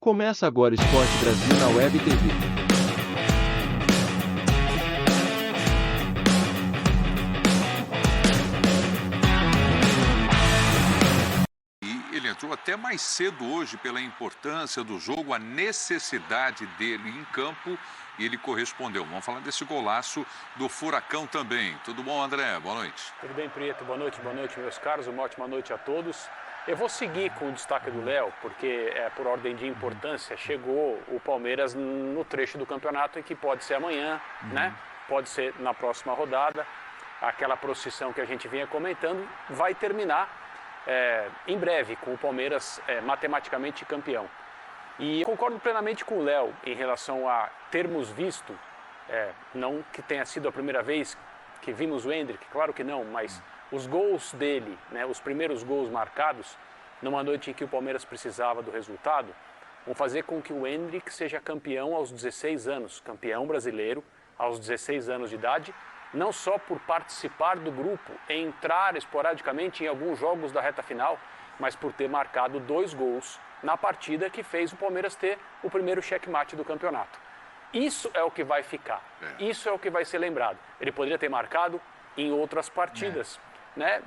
Começa agora Esporte Brasil na Web TV. Ele entrou até mais cedo hoje pela importância do jogo, a necessidade dele em campo, e ele correspondeu. Vamos falar desse golaço do Furacão também. Tudo bom, André? Boa noite. Tudo bem, Prieto? Boa noite, meus caros. Uma ótima noite a todos. Eu vou seguir com o destaque do Léo, porque por ordem de importância, chegou o Palmeiras no trecho do campeonato e que pode ser amanhã, né? Pode ser na próxima rodada. Aquela procissão que a gente vinha comentando vai terminar em breve, com o Palmeiras matematicamente campeão. E eu concordo plenamente com o Léo em relação a termos visto, não que tenha sido a primeira vez que vimos o Endrick, claro que não, mas os gols dele, né, os primeiros gols marcados, numa noite em que o Palmeiras precisava do resultado, vão fazer com que o Endrick seja campeão aos 16 anos, campeão brasileiro aos 16 anos de idade, não só por participar do grupo, entrar esporadicamente em alguns jogos da reta final, mas por ter marcado 2 gols na partida que fez o Palmeiras ter o primeiro checkmate do campeonato. Isso é o que vai ficar, isso é o que vai ser lembrado. Ele poderia ter marcado em outras partidas, né?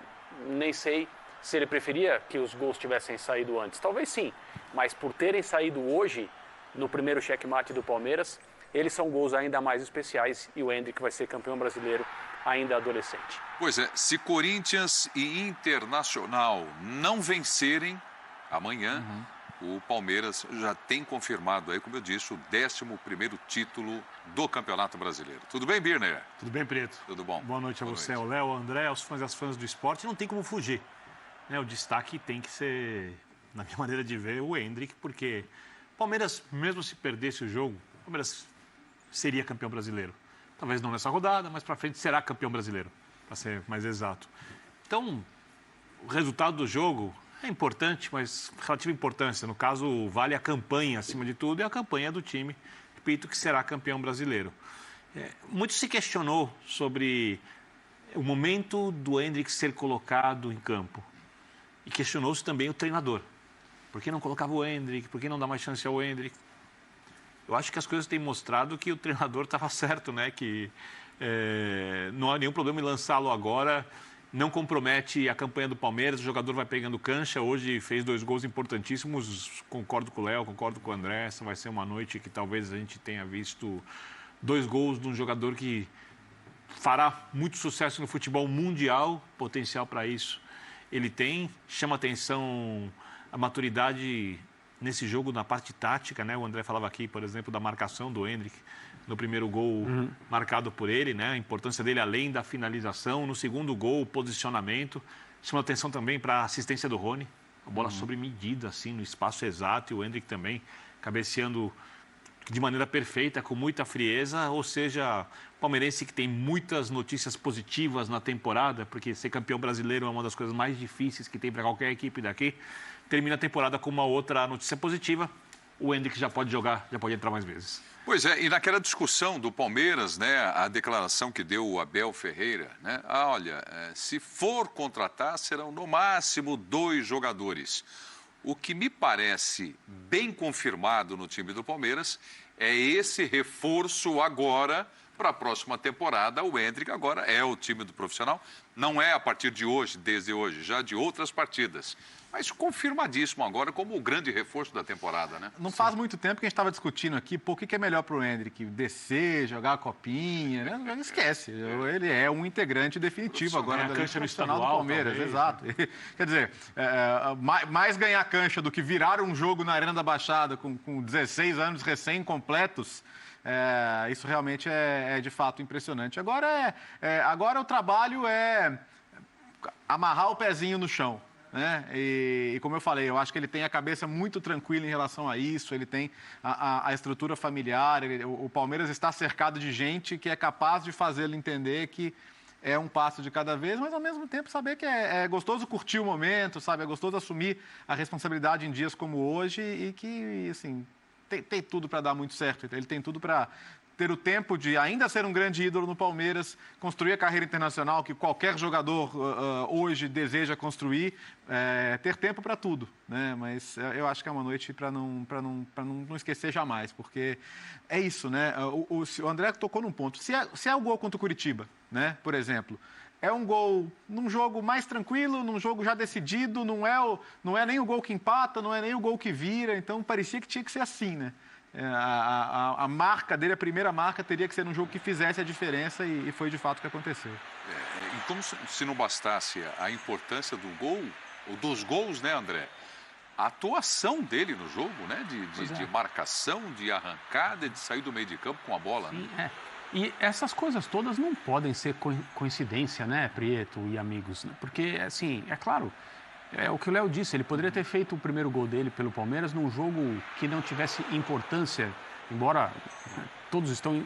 Nem sei se ele preferia que os gols tivessem saído antes, talvez sim, mas por terem saído hoje, no primeiro checkmate do Palmeiras, eles são gols ainda mais especiais e o Endrick vai ser campeão brasileiro ainda adolescente. Pois é, se Corinthians e Internacional não vencerem amanhã, o Palmeiras já tem confirmado aí, como eu disse, o 11º título do Campeonato Brasileiro. Tudo bem, Birner? Tudo bem, Preto? Tudo bom. Boa noite a você, ao Léo, ao André, aos fãs e às fãs do esporte. Não tem como fugir, né? O destaque tem que ser, na minha maneira de ver, o Endrick, porque o Palmeiras, mesmo se perdesse o jogo, o Palmeiras seria campeão brasileiro. Talvez não nessa rodada, mas para frente será campeão brasileiro, para ser mais exato. Então, o resultado do jogo é importante, mas relativa importância. No caso, vale a campanha acima de tudo, e a campanha do time, repito, que será campeão brasileiro. Muito se questionou sobre o momento do Endrick ser colocado em campo. E questionou-se também o treinador. Por que não colocava o Endrick? Por que não dá mais chance ao Endrick? Eu acho que as coisas têm mostrado que o treinador estava certo, né? Que não há nenhum problema em lançá-lo agora. Não compromete a campanha do Palmeiras, o jogador vai pegando cancha. Hoje fez 2 gols importantíssimos. Concordo com o Léo, concordo com o André. Essa vai ser uma noite que talvez a gente tenha visto 2 gols de um jogador que fará muito sucesso no futebol mundial. Potencial para isso ele tem. Chama atenção a maturidade nesse jogo, na parte tática, né? O André falava aqui, por exemplo, da marcação do Endrick no primeiro gol marcado por ele, né? A importância dele além da finalização. No segundo gol, o posicionamento. Chama atenção também para a assistência do Rony. A bola sobre medida, assim, no espaço exato. E o Endrick também cabeceando de maneira perfeita, com muita frieza. Ou seja, palmeirense que tem muitas notícias positivas na temporada, porque ser campeão brasileiro é uma das coisas mais difíceis que tem para qualquer equipe daqui. Termina a temporada com uma outra notícia positiva. O Endrick já pode jogar, já pode entrar mais vezes. Pois é, e naquela discussão do Palmeiras, né, a declaração que deu o Abel Ferreira, né, olha, se for contratar, serão no máximo 2 jogadores. O que me parece bem confirmado no time do Palmeiras é esse reforço agora para a próxima temporada. O Endrick agora é o time do profissional, não é a partir de hoje, desde hoje, já de outras partidas. Mas confirmadíssimo agora como o grande reforço da temporada, né? Não faz muito tempo que a gente estava discutindo aqui, o que é melhor para o Endrick? Descer, jogar a copinha, né? Não esquece, ele é um integrante definitivo agora da cancha profissional do Palmeiras, talvez. Exato. Quer dizer, mais ganhar cancha do que virar um jogo na Arena da Baixada com 16 anos recém-completos, isso realmente é de fato impressionante. Agora o trabalho é amarrar o pezinho no chão. Né? E como eu falei, eu acho que ele tem a cabeça muito tranquila em relação a isso, ele tem a estrutura familiar, o Palmeiras está cercado de gente que é capaz de fazê-lo entender que é um passo de cada vez, mas ao mesmo tempo saber que é gostoso curtir o momento, sabe? É gostoso assumir a responsabilidade em dias como hoje e que, assim, tem tudo para dar muito certo, ele tem tudo para ter o tempo de ainda ser um grande ídolo no Palmeiras, construir a carreira internacional que qualquer jogador hoje deseja construir, ter tempo para tudo, né? Mas eu acho que é uma noite para não esquecer jamais, porque é isso, né? O André tocou num ponto. Se é o gol contra o Curitiba, né? Por exemplo, é um gol num jogo mais tranquilo, num jogo já decidido, não é nem o gol que empata, não é nem o gol que vira, então parecia que tinha que ser assim, né? A marca dele, a primeira marca, teria que ser num jogo que fizesse a diferença e foi de fato o que aconteceu. E como se não bastasse a importância do gol, ou dos gols, né, André? A atuação dele no jogo, né? De marcação, de arrancada, de sair do meio de campo com a bola. Sim, né? E essas coisas todas não podem ser coincidência, né, Prieto e amigos? Porque, assim, é claro, é o que o Léo disse, ele poderia ter feito o primeiro gol dele pelo Palmeiras num jogo que não tivesse importância, embora todos estão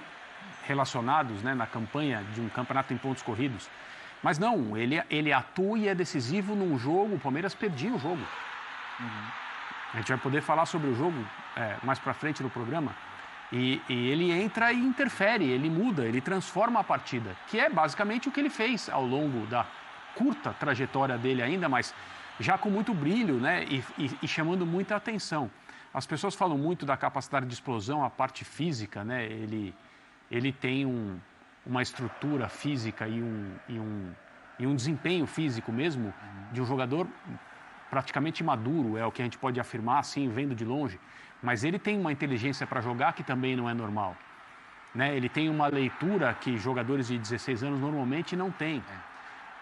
relacionados, né, na campanha de um campeonato em pontos corridos. Mas não, ele atua e é decisivo num jogo, o Palmeiras perdia o jogo. A gente vai poder falar sobre o jogo mais pra frente no programa. E ele entra e interfere, ele muda, ele transforma a partida, que é basicamente o que ele fez ao longo da curta trajetória dele ainda, mas já com muito brilho, né, e chamando muita atenção. As pessoas falam muito da capacidade de explosão, a parte física, né, ele tem uma estrutura física e um desempenho físico mesmo de um jogador praticamente maduro, é o que a gente pode afirmar assim, vendo de longe. Mas ele tem uma inteligência para jogar que também não é normal. Né? Ele tem uma leitura que jogadores de 16 anos normalmente não têm.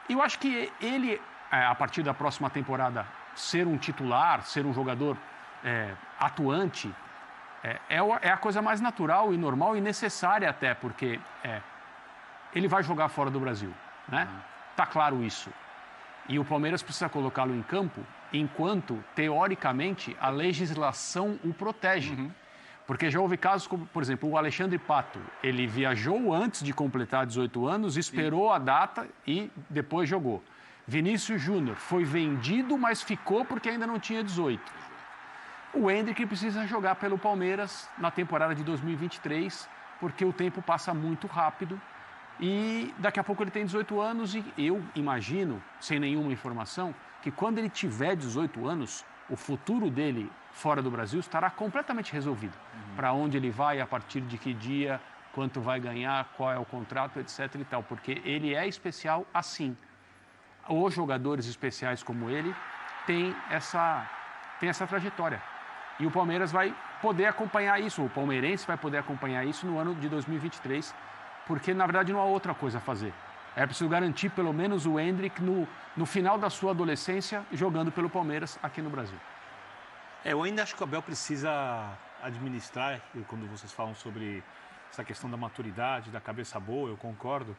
E eu acho que ele, a partir da próxima temporada, ser um titular, ser um jogador atuante, é a coisa mais natural e normal e necessária até, porque ele vai jogar fora do Brasil. Né? Tá claro isso. E o Palmeiras precisa colocá-lo em campo enquanto, teoricamente, a legislação o protege. Porque já houve casos como, por exemplo, o Alexandre Pato. Ele viajou antes de completar 18 anos, esperou a data e depois jogou. Vinícius Júnior foi vendido, mas ficou porque ainda não tinha 18. O Endrick precisa jogar pelo Palmeiras na temporada de 2023, porque o tempo passa muito rápido. E daqui a pouco ele tem 18 anos e eu imagino, sem nenhuma informação, que quando ele tiver 18 anos, o futuro dele fora do Brasil estará completamente resolvido. Para onde ele vai, a partir de que dia, quanto vai ganhar, qual é o contrato, etc. e tal. Porque ele é especial assim. Os jogadores especiais como ele têm essa trajetória. E o Palmeiras vai poder acompanhar isso, o palmeirense vai poder acompanhar isso no ano de 2023, porque, na verdade, não há outra coisa a fazer. É preciso garantir, pelo menos, o Endrick no final da sua adolescência, jogando pelo Palmeiras aqui no Brasil. Eu ainda acho que o Abel precisa administrar, quando vocês falam sobre essa questão da maturidade, da cabeça boa, eu concordo,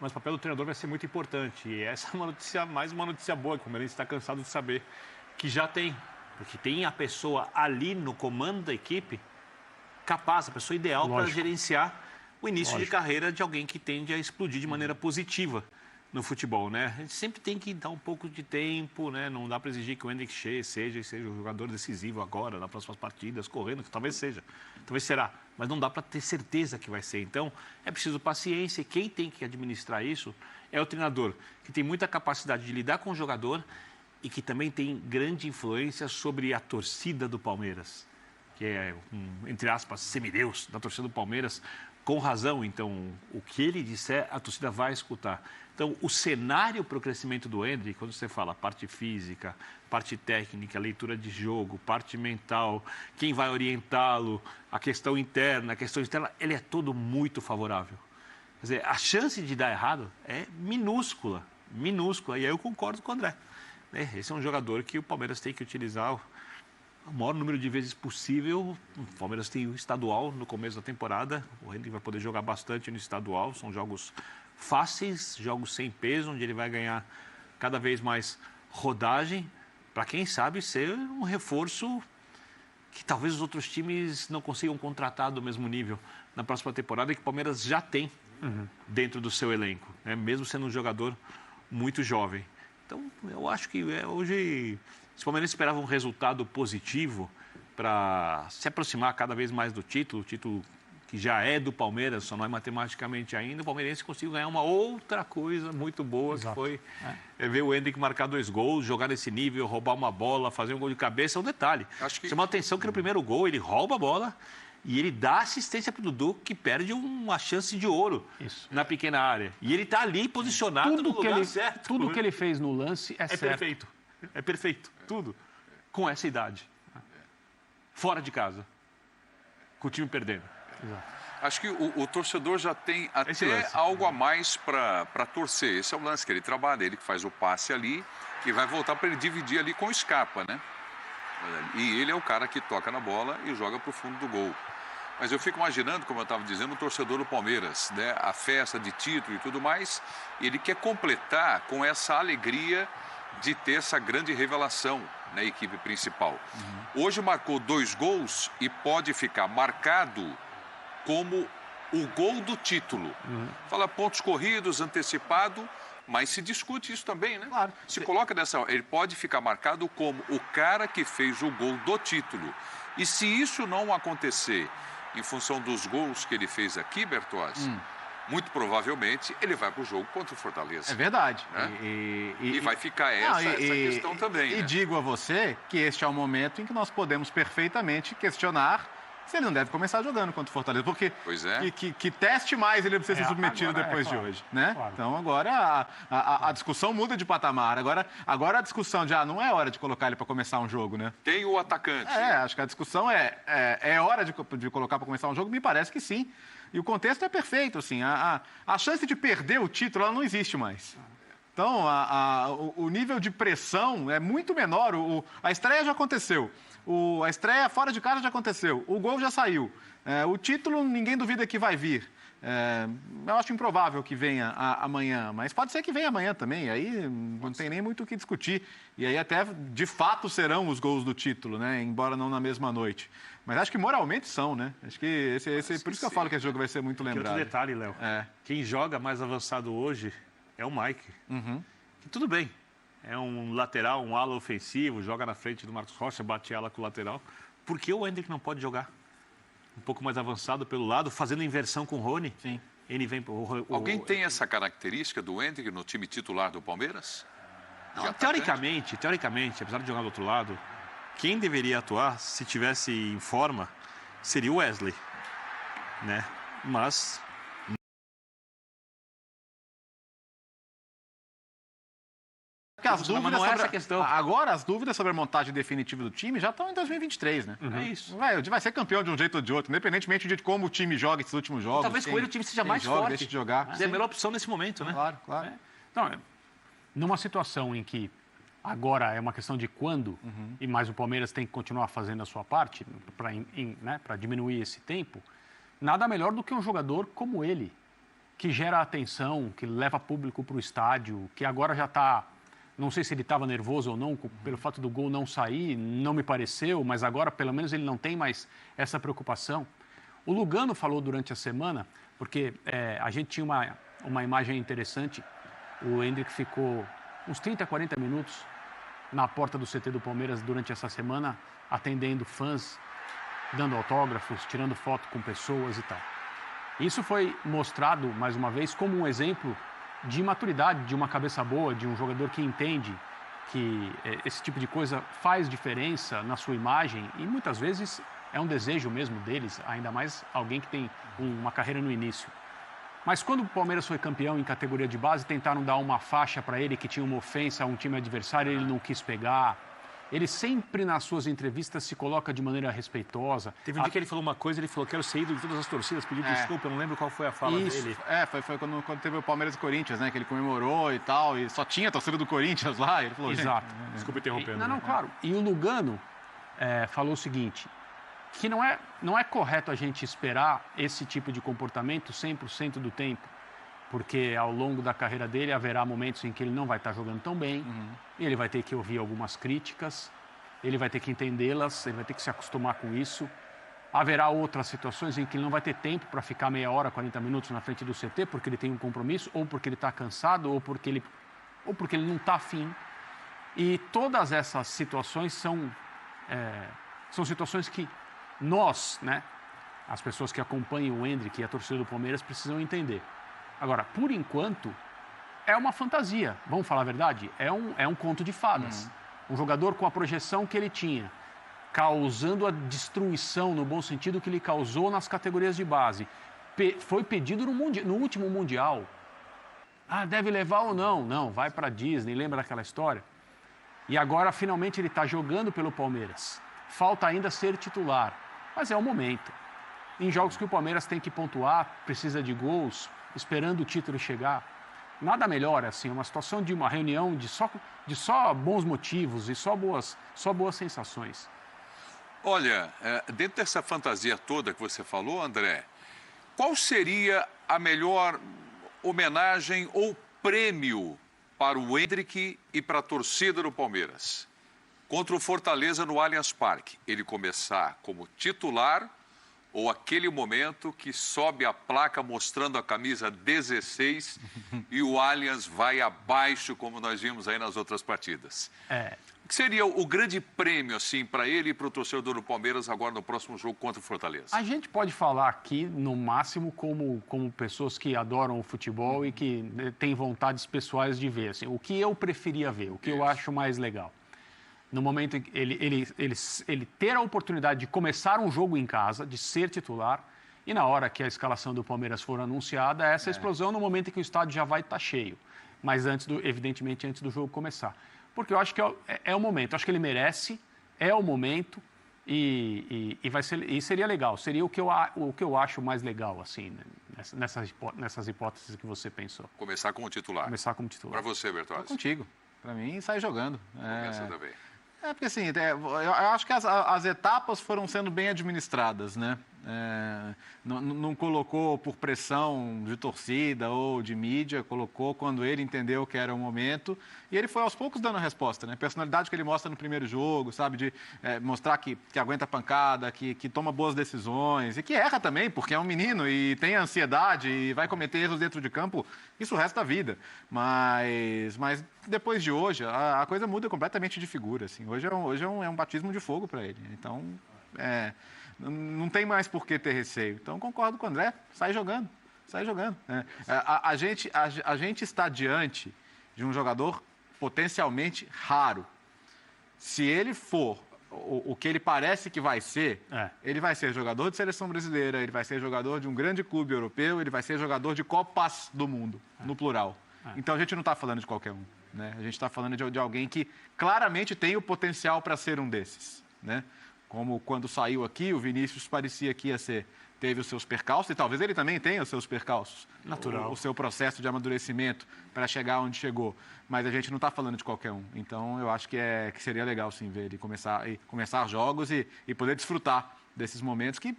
mas o papel do treinador vai ser muito importante. E essa é uma notícia, mais uma notícia boa, que o Palmeiras está cansado de saber que já tem. Porque tem a pessoa ali no comando da equipe capaz, a pessoa ideal para gerenciar o início de carreira de alguém que tende a explodir de maneira positiva no futebol, né? A gente sempre tem que dar um pouco de tempo, né? Não dá para exigir que o Endrick seja um jogador decisivo agora, nas próximas partidas, correndo, que talvez seja, talvez será, mas não dá para ter certeza que vai ser. Então, é preciso paciência e quem tem que administrar isso é o treinador, que tem muita capacidade de lidar com o jogador e que também tem grande influência sobre a torcida do Palmeiras, que é, entre aspas, semideus da torcida do Palmeiras, com razão. Então, o que ele disser, a torcida vai escutar. Então, o cenário para o crescimento do Endrick, quando você fala parte física, parte técnica, leitura de jogo, parte mental, quem vai orientá-lo, a questão interna, ele é todo muito favorável. Quer dizer, a chance de dar errado é minúscula, minúscula. E aí eu concordo com o André. Esse é um jogador que o Palmeiras tem que utilizar o maior número de vezes possível. O Palmeiras tem o estadual no começo da temporada. O Endrick vai poder jogar bastante no estadual. São jogos fáceis, jogos sem peso, onde ele vai ganhar cada vez mais rodagem, para quem sabe ser um reforço que talvez os outros times não consigam contratar do mesmo nível na próxima temporada, e que o Palmeiras já tem dentro do seu elenco, né? Mesmo sendo um jogador muito jovem. Então, eu acho que hoje os palmeirenses esperavam um resultado positivo para se aproximar cada vez mais do título, o título que já é do Palmeiras, só não é matematicamente ainda, o palmeirense conseguiu ganhar uma outra coisa muito boa, que foi ver o Endrick marcar 2 gols, jogar nesse nível, roubar uma bola, fazer um gol de cabeça. É um detalhe. Chama a atenção que no primeiro gol ele rouba a bola e ele dá assistência para o Dudu, que perde uma chance de ouro na pequena área. E ele está ali posicionado no lugar certo. Tudo que ele fez no lance é certo. Perfeito. É perfeito. Tudo. Com essa idade. Fora de casa. Com o time perdendo. Exato. Acho que o torcedor já tem até algo a mais para torcer. Esse é o lance que ele trabalha, ele que faz o passe ali e vai voltar para ele dividir ali com o Scarpa, né? E ele é o cara que toca na bola e joga para o fundo do gol. Mas eu fico imaginando, como eu estava dizendo, o torcedor do Palmeiras, né? A festa de título e tudo mais, ele quer completar com essa alegria de ter essa grande revelação na equipe principal. Hoje marcou 2 gols e pode ficar marcado como o gol do título. Fala pontos corridos, antecipado, mas se discute isso também, né? Claro. Se coloca dessa... Ele pode ficar marcado como o cara que fez o gol do título. E se isso não acontecer em função dos gols que ele fez aqui, Bertozzi, muito provavelmente ele vai para o jogo contra o Fortaleza. É verdade. Né? E vai ficar essa questão também. E digo a você que este é o momento em que nós podemos perfeitamente questionar se ele não deve começar jogando contra o Fortaleza. Porque que teste mais ele precisa ser submetido depois de hoje. Né? Claro. Então agora a discussão muda de patamar. Agora a discussão de não é hora de colocar ele para começar um jogo, né? Tem o atacante. Acho que a discussão é hora de colocar para começar um jogo? Me parece que sim. E o contexto é perfeito, assim. A chance de perder o título ela não existe mais. Então, o nível de pressão é muito menor. A estreia já aconteceu. A estreia fora de casa já aconteceu. O gol já saiu. O título, ninguém duvida que vai vir. Eu acho improvável que venha amanhã, mas pode ser que venha amanhã também. Aí não tem nem muito o que discutir. E aí até, de fato, serão os gols do título, né? Embora não na mesma noite. Mas acho que moralmente são, né? Acho que por isso que eu falo que esse jogo vai ser muito lembrado. Outro detalhe, Léo. Quem joga mais avançado hoje é o Mike. Que tudo bem. É um lateral, um ala ofensivo, joga na frente do Marcos Rocha, bate ala com o lateral. Por que o Endrick não pode jogar um pouco mais avançado pelo lado, fazendo inversão com o Rony? Sim. Ele vem Alguém tem essa característica do Endrick no time titular do Palmeiras? Não, teoricamente, apesar de jogar do outro lado, quem deveria atuar, se tivesse em forma, seria o Wesley, né? Mas as dúvidas não é essa questão. Agora, as dúvidas sobre a montagem definitiva do time já estão em 2023, né? É isso. Vai ser campeão de um jeito ou de outro, independentemente de como o time joga esses últimos jogos. Talvez com ele o time seja mais forte. Deixa de jogar. É a melhor opção nesse momento, né? Claro. Não, numa situação em que agora é uma questão de quando, e mais o Palmeiras tem que continuar fazendo a sua parte para diminuir esse tempo, nada melhor do que um jogador como ele, que gera atenção, que leva público para o estádio, que agora já está... Não sei se ele estava nervoso ou não, pelo fato do gol não sair, não me pareceu, mas agora pelo menos ele não tem mais essa preocupação. O Lugano falou durante a semana, porque a gente tinha uma imagem interessante, o Endrick ficou uns 30, 40 minutos na porta do CT do Palmeiras durante essa semana, atendendo fãs, dando autógrafos, tirando foto com pessoas e tal. Isso foi mostrado, mais uma vez, como um exemplo de maturidade, de uma cabeça boa, de um jogador que entende que esse tipo de coisa faz diferença na sua imagem e muitas vezes é um desejo mesmo deles, ainda mais alguém que tem uma carreira no início. Mas quando o Palmeiras foi campeão em categoria de base, tentaram dar uma faixa para ele que tinha uma ofensa a um time adversário, ele não quis pegar. Ele sempre, nas suas entrevistas, se coloca de maneira respeitosa. Teve um dia que ele falou uma coisa, ele falou, quero ser ídolo de todas as torcidas, pediu desculpa, eu não lembro qual foi a fala dele. Foi quando teve o Palmeiras e Corinthians, né? Que ele comemorou e tal, e só tinha a torcida do Corinthians lá. Ele falou, exato. Desculpa interrompendo. Não, claro. E o Lugano falou o seguinte, que não é correto a gente esperar esse tipo de comportamento 100% do tempo, porque ao longo da carreira dele haverá momentos em que ele não vai estar jogando tão bem, ele vai ter que ouvir algumas críticas, ele vai ter que entendê-las, ele vai ter que se acostumar com isso. Haverá outras situações em que ele não vai ter tempo para ficar meia hora, 40 minutos na frente do CT, porque ele tem um compromisso, ou porque ele está cansado, ou porque ele não está afim. E todas essas situações são situações que nós, né, As pessoas que acompanham o Endrick e a torcida do Palmeiras precisam entender. Agora, por enquanto, é uma fantasia. Vamos falar a verdade? É um conto de fadas. Um jogador com a projeção que ele tinha, causando a destruição, no bom sentido, que ele causou nas categorias de base. Foi pedido no último Mundial. Ah, deve levar ou não? Não, vai para Disney, lembra daquela história? E agora, finalmente, ele está jogando pelo Palmeiras. Falta ainda ser titular, mas é o momento. Em jogos que o Palmeiras tem que pontuar, precisa de gols, esperando o título chegar, nada melhor, assim, uma situação de uma reunião de só bons motivos e só boas sensações. Olha, dentro dessa fantasia toda que você falou, André, qual seria a melhor homenagem ou prêmio para o Endrick e para a torcida do Palmeiras? Contra o Fortaleza no Allianz Parque, ele começar como titular ou aquele momento que sobe a placa mostrando a camisa 16 e o Allianz vai abaixo, como nós vimos aí nas outras partidas? O que seria o grande prêmio, assim, para ele e para o torcedor do Palmeiras agora no próximo jogo contra o Fortaleza? A gente pode falar aqui, no máximo, como pessoas que adoram o futebol e que têm vontades pessoais de ver. Assim, o que eu preferia ver, o que eu acho mais legal. No momento em que ele ter a oportunidade de começar um jogo em casa, de ser titular, e na hora que a escalação do Palmeiras for anunciada, essa explosão no momento em que o estádio já vai estar cheio. Mas evidentemente antes do jogo começar. Porque eu acho que é o momento, eu acho que ele merece, é o momento e seria legal. Seria o que eu acho mais legal, assim, né? nessas hipóteses que você pensou. Começar como titular. Começar como titular. Para você, Bertozzi. Tô contigo. Para mim, sai jogando. Começa também. Porque assim, eu acho que as etapas foram sendo bem administradas, né? Não colocou por pressão de torcida ou de mídia, colocou quando ele entendeu que era o momento e ele foi aos poucos dando a resposta, né? A personalidade que ele mostra no primeiro jogo, sabe? De mostrar que aguenta pancada, que toma boas decisões e que erra também, porque é um menino e tem ansiedade e vai cometer erros dentro de campo, isso o resto da vida. Mas depois de hoje, a coisa muda completamente de figura, assim. Hoje é um batismo de fogo para ele. Então, não tem mais por que ter receio. Então, concordo com o André, sai jogando. A gente está diante de um jogador potencialmente raro. Se ele for o que ele parece que vai ser, ele vai ser jogador de seleção brasileira, ele vai ser jogador de um grande clube europeu, ele vai ser jogador de Copas do Mundo, no plural. Então, a gente não está falando de qualquer um, né? A gente está falando de alguém que claramente tem o potencial para ser um desses, né? Como quando saiu aqui, o Vinícius parecia que teve os seus percalços, e talvez ele também tenha os seus percalços. Natural. O seu processo de amadurecimento para chegar onde chegou. Mas a gente não está falando de qualquer um. Então, eu acho que seria legal, sim, ver ele começar jogos e poder desfrutar desses momentos que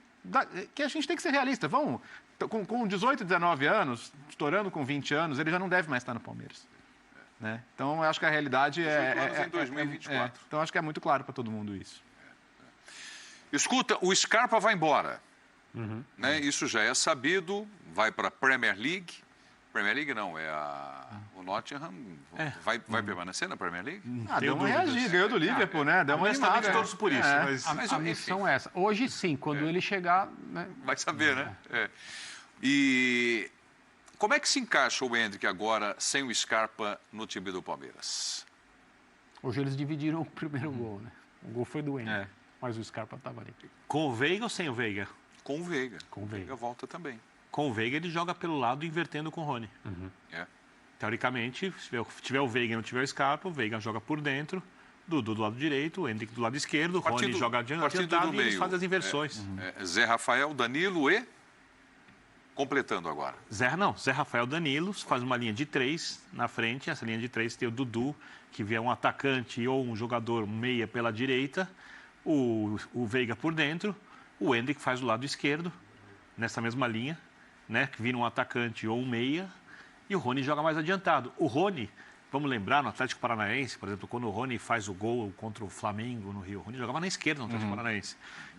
a gente tem que ser realista. Com 18, 19 anos, estourando com 20 anos, ele já não deve mais estar no Palmeiras. Né? Então, eu acho que a realidade 18 anos em 2024. então, acho que é muito claro para todo mundo isso. Escuta, o Scarpa vai embora. Né? Isso já é sabido, vai para a Premier League. Premier League não, o Nottingham vai permanecer na Premier League? Deu uma reagida, ganhou do Liverpool, né? Deu uma animada. Todos por isso. Mas a missão é essa. Hoje sim, quando ele chegar... Né? Vai saber, né? E como é que se encaixa o Endrick agora sem o Scarpa no time do Palmeiras? Hoje eles dividiram o primeiro gol, né? O gol foi do Endrick, mas o Scarpa estava ali. Com o Veiga ou sem o Veiga? Com o Veiga. Com o Veiga. Volta também. Com o Veiga ele joga pelo lado invertendo com o Rony. Teoricamente, se tiver o Veiga e não tiver o Scarpa, o Veiga joga por dentro, do lado direito, o Endrick do lado esquerdo, o Rony joga adiantado e eles fazem as inversões. Zé Rafael, Danilo e... Completando agora. Zé Rafael, Danilo, faz uma linha de 3 na frente. Essa linha de 3 tem o Dudu, que vier um atacante ou um jogador meia pela direita, o Veiga por dentro, o Endrick faz o lado esquerdo, nessa mesma linha, né, que vira um atacante ou um meia, e o Rony joga mais adiantado. O Rony, vamos lembrar, no Atlético Paranaense, por exemplo, quando o Rony faz o gol contra o Flamengo no Rio, o Rony jogava na esquerda no Atlético Paranaense.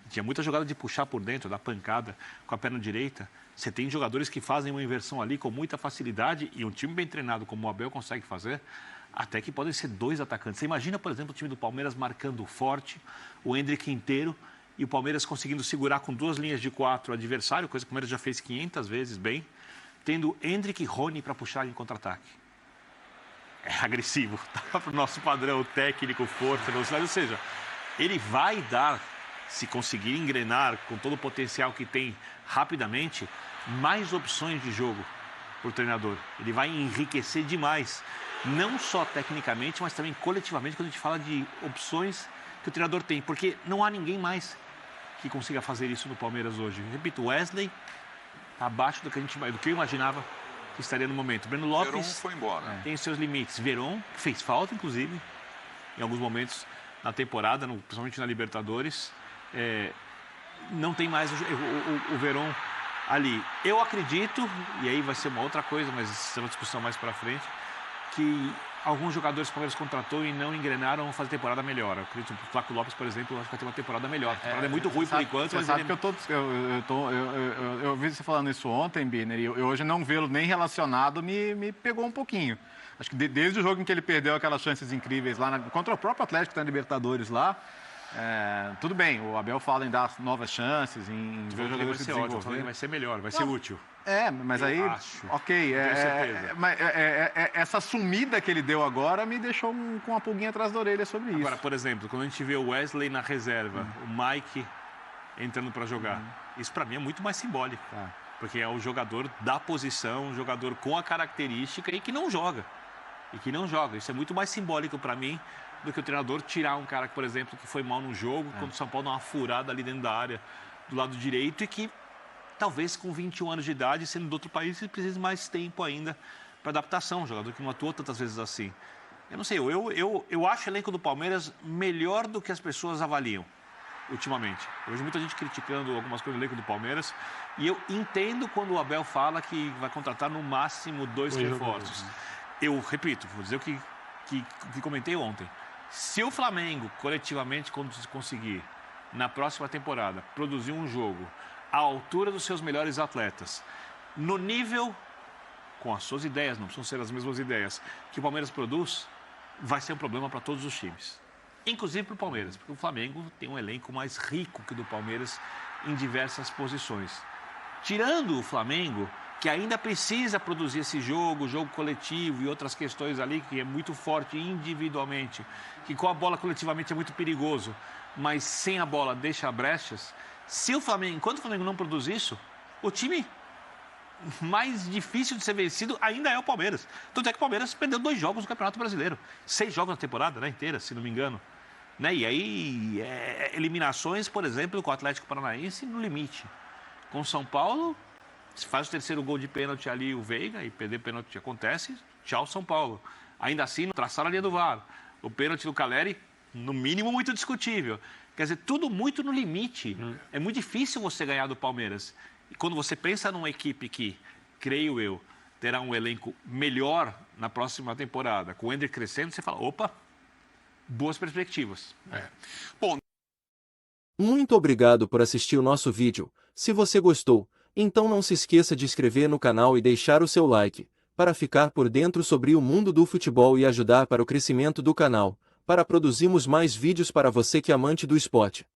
Tinha muita jogada de puxar por dentro, dar pancada com a perna direita. Você tem jogadores que fazem uma inversão ali com muita facilidade e um time bem treinado como o Abel consegue fazer, até que podem ser 2 atacantes. Você imagina, por exemplo, o time do Palmeiras marcando forte, o Endrick inteiro e o Palmeiras conseguindo segurar com 2 linhas de 4 o adversário, coisa que o Palmeiras já fez 500 vezes bem, tendo Endrick e Rony para puxar em contra-ataque. É agressivo, tá para o nosso padrão técnico, força, velocidade, ou seja, ele vai dar, se conseguir engrenar com todo o potencial que tem rapidamente, mais opções de jogo para o treinador. Ele vai enriquecer demais, não só tecnicamente, mas também coletivamente, quando a gente fala de opções que o treinador tem, porque não há ninguém mais que consiga fazer isso no Palmeiras hoje. Repito, Wesley está abaixo do que eu imaginava que estaria no momento. Breno Lopes Verón foi embora. Tem seus limites. Verón fez falta, inclusive, em alguns momentos na temporada, principalmente na Libertadores. Não tem mais o Verón ali. Eu acredito, e aí vai ser uma outra coisa, mas isso é uma discussão mais para frente, que alguns jogadores que o Palmeiras contratou e não engrenaram vão fazer temporada melhor. Eu acredito que o Flaco Lopes, por exemplo, acho que vai ter uma temporada melhor. A temporada é muito ruim por enquanto, você mas sabe que eu ouvi você falando isso ontem, Birner, e eu hoje não vê-lo nem relacionado me pegou um pouquinho. Acho que desde o jogo em que ele perdeu aquelas chances incríveis lá contra o próprio Atlético da Libertadores lá, tudo bem, o Abel fala em dar novas chances, em ver o jogador se desenvolver. Vai ser melhor, vai ser útil. Mas aí, ok, essa sumida que ele deu agora me deixou com uma pulguinha atrás da orelha sobre isso. Agora, por exemplo, quando a gente vê o Wesley na reserva, o Mike entrando para jogar, isso para mim é muito mais simbólico, porque é o jogador da posição, um jogador com a característica e que não joga. Isso é muito mais simbólico para mim do que o treinador tirar um cara, por exemplo, que foi mal no jogo, quando o São Paulo dá uma furada ali dentro da área do lado direito e que talvez com 21 anos de idade, sendo de outro país, ele precise mais tempo ainda para adaptação. Um jogador que não atuou tantas vezes assim. Eu não sei, eu acho o elenco do Palmeiras melhor do que as pessoas avaliam ultimamente. Eu vejo muita gente criticando algumas coisas do elenco do Palmeiras e eu entendo quando o Abel fala que vai contratar no máximo 2 reforços. Eu repito, vou dizer o que comentei ontem. Se o Flamengo, coletivamente, quando conseguir, na próxima temporada, produzir um jogo à altura dos seus melhores atletas, no nível, com as suas ideias, não precisam ser as mesmas ideias, que o Palmeiras produz, vai ser um problema para todos os times. Inclusive para o Palmeiras, porque o Flamengo tem um elenco mais rico que o do Palmeiras em diversas posições. Tirando o Flamengo, que ainda precisa produzir esse jogo coletivo e outras questões ali, que é muito forte individualmente, que com a bola coletivamente é muito perigoso, mas sem a bola deixa brechas. Enquanto o Flamengo não produz isso, o time mais difícil de ser vencido ainda é o Palmeiras. Tanto é que o Palmeiras perdeu 2 jogos no Campeonato Brasileiro. 6 jogos na temporada, inteira, se não me engano. E aí, eliminações, por exemplo, com o Atlético Paranaense no limite. Com o São Paulo, se faz o 3º gol de pênalti ali, o Veiga, e perder pênalti acontece, tchau São Paulo. Ainda assim, traçaram a linha do VAR. O pênalti do Caleri, no mínimo, muito discutível. Quer dizer, tudo muito no limite. É muito difícil você ganhar do Palmeiras. E quando você pensa numa equipe que, creio eu, terá um elenco melhor na próxima temporada, com o Ender crescendo, você fala, opa, boas perspectivas. Bom. Muito obrigado por assistir o nosso vídeo. Se você gostou, então não se esqueça de inscrever no canal e deixar o seu like, para ficar por dentro sobre o mundo do futebol e ajudar para o crescimento do canal, para produzirmos mais vídeos para você que é amante do esporte.